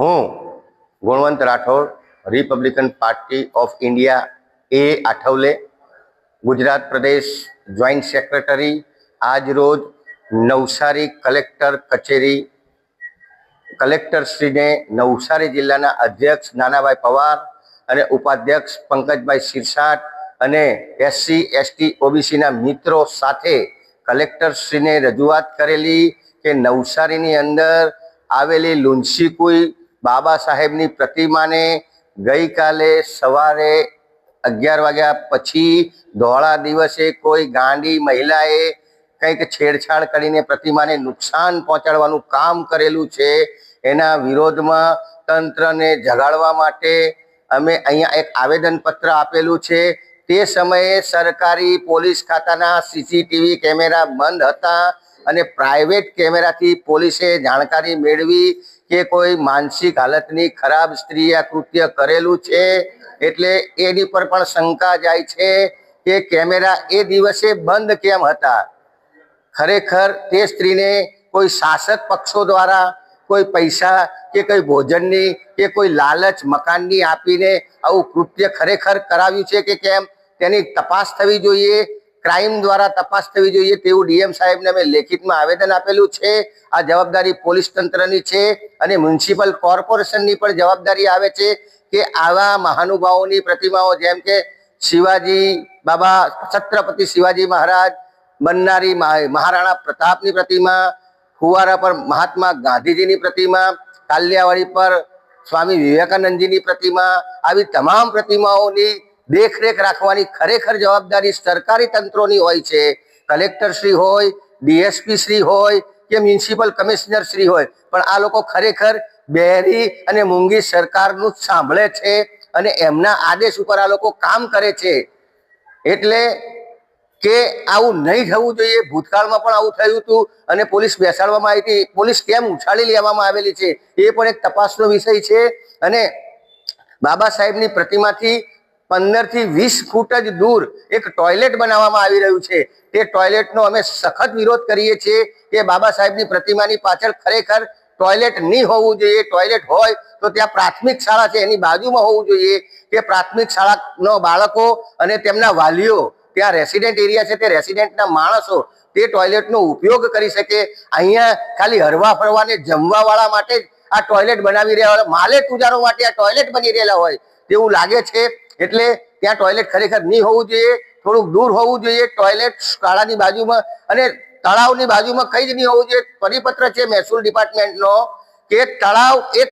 હું Gunvant Rathod, Republican Party of India A Athawale, Gujarat Pradesh joint secretary, આજ રોજ નવસારી કલેક્ટર કચેરી, કલેક્ટરશ્રીને નવસારી જિલ્લાના અધ્યક્ષ નાનાભાઈ પવાર અને ઉપાધ્યક્ષ પંકજભાઈ સિરસાટ અને એસસી એસટી ઓબીસીના મિત્રો સાથે કલેક્ટરશ્રીને રજૂઆત કરેલી કે નવસારીની અંદર આવેલી લુન્સીકુઈ બાબા સાહેબની પ્રતિમાને ગઈકાલે સવારે 11 વાગ્યા પછી ધોળા દિવસે કોઈ ગાંડી મહિલાએ કંઈક છેડછાડ કરીને પ્રતિમાને નુકસાન પહોંચાડવાનું કામ કરેલું છે। એના વિરોધમાં તંત્રને જગાડવા માટે અમે અહીંયા એક આવેદનપત્ર આપેલું છે। તે સમયે સરકારી પોલીસ ખાતાના સીસીટીવી કેમેરા બંધ હતા અને પ્રાઇવેટ કેમેરાથી પોલીસે જાણકારી મેળવી કે કોઈ માનસિક હાલતની ખરાબ સ્ત્રીએ આ કૃત્ય કરેલું છે। એટલે એની પર પણ શંકા જાય છે કે કેમેરા એ દિવસે બંધ કેમ હતા। ખરેખર તે સ્ત્રીને કોઈ શાસક પક્ષો દ્વારા કોઈ પૈસા કે કોઈ ભોજનની કે કોઈ લાલચ મકાનની આપીને આવું કૃત્ય ખરેખર કરાવ્યું છે કે કેમ તેની તપાસ થવી જોઈએ। ક્રાઇમ દ્વારા તપાસ થવી જોઈએ તેવું ડીએમ સાહેબને અમે લેખિતમાં આવેદન આપેલું છે। આ જવાબદારી પોલીસ તંત્રની છે અને મ્યુનિસિપલ કોર્પોરેશનની પણ જવાબદારી આવે છે કે આવા મહાનુભાવોની પ્રતિમાઓ જેમ કે શિવાજી બાબા, છત્રપતિ શિવાજી મહારાજ, બનનારી મહારાણા પ્રતાપની પ્રતિમા, ફુવારા પર મહાત્મા ગાંધીજીની પ્રતિમા, કાલિયાવાડી પર સ્વામી વિવેકાનંદજીની પ્રતિમા, આવી તમામ પ્રતિમાઓની દેખરેખ રાખવાની ખરેખર જવાબદારી સરકારી તંત્રોની હોય છે। કલેક્ટર શ્રી હોય, ડીએસપી શ્રી હોય કે મ્યુનિસિપલ કમિશનર શ્રી હોય, પણ આ લોકો ખરેખર બહેરી અને મૂંગી સરકારનું સાંભળે છે અને એમના આદેશ ઉપર આ લોકો કામ કરે છે। એટલે કે આવું નહીં થવું જોઈએ। ભૂતકાળમાં પણ આવું થયું હતું અને પોલીસ બેસાડવામાં આવી હતી। પોલીસ કેમ ઉછાળી લેવામાં આવેલી છે એ પણ એક તપાસનો વિષય છે। અને બાબા સાહેબની પ્રતિમાથી 15 થી 20 ફૂટ જ દૂર એક ટોયલેટ બનાવવામાં આવી રહ્યું છે। તે ટોયલેટનો અમે સખત વિરોધ કરીએ છીએ કે બાબા સાહેબની પ્રતિમાની પાછળ ખરેખર ટોયલેટ નહીં હોવું જોઈએ। ટોયલેટ હોય તો ત્યાં પ્રાથમિક શાળા છે એની બાજુમાં હોવું જોઈએ કે પ્રાથમિક શાળાનો બાળકો અને તેમના વાલીઓ, ત્યાં રેસિડેન્ટ એરિયા છે તે રેસિડેન્ટના માણસો તે ટોયલેટનો ઉપયોગ કરી શકે। અહીંયા ખાલી હરવા ફરવાને જમવા વાળા માટે જ આ ટોયલેટ બનાવી રહ્યા હોય, માલે તુજારો માટે આ ટોયલેટ બની રહેલા હોય તેવું લાગે છે। એટલે ત્યાં ટોયલેટ ખરેખર નહીં હોવું જોઈએ, થોડુંક દૂર હોવું જોઈએ ટોયલેટ શાળાની બાજુમાં, અને તળાવની બાજુમાં કઈ જ નહીં હોવું જોઈએ। પરિપત્ર છે મહેસૂલ ડિપાર્ટમેન્ટનો કે તળાવ એક